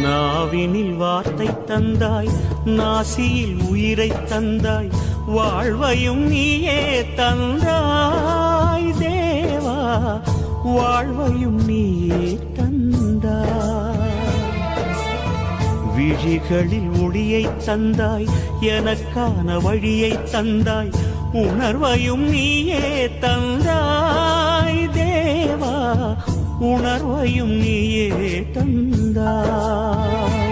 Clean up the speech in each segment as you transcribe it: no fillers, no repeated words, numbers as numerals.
நாவினில் வார்த்தை தந்தாய், நாசியில் உயிரை தந்தாய், வாழ்வையும் நீயே தந்தாய் தேவா, வாழ்வையும் நீயே தந்தாய். விழிகளில் ஒளியை தந்தாய், எனக்கான வழியை தந்தாய், உணர்வையும் நீயே தந்தாய் தேவா, உணர்வையும் நீயே தந்தாய்.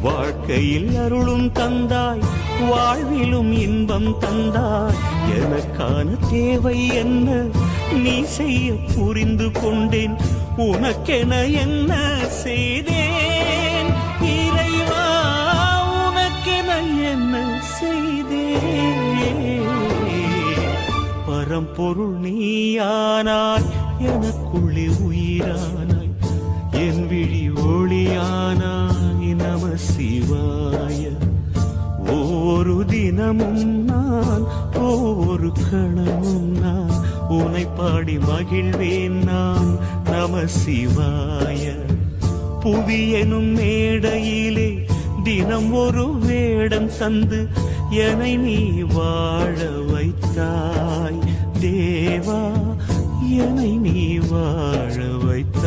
வாழ்க்கையில் அருளும் தந்தாய், வாழ்விலும் இன்பம் தந்தாய். எனக்கான தேவை என்ன நீ செய்ய புரிந்து கொண்டேன், உனக்கென என்ன செய்தேன் இறைவா, உனக்கென என்ன செய்தேன். பரம்பொருள் நீயானாய், எனக்குள்ளே உயிரானாய், என் விழி ஒளியானாய். நம சிவாய. ஒவ்வொரு தினமும் நான், ஒவ்வொரு கணமும் நான் உனை பாடி மகிழ்வேன் நான். நம சிவாய. புவி எனும் மேடையிலே தினம் ஒரு வேடம் தந்து என்னை நீ வாழ வைத்தாய் தேவா, என்னை நீ வாழ வைத்தாய்.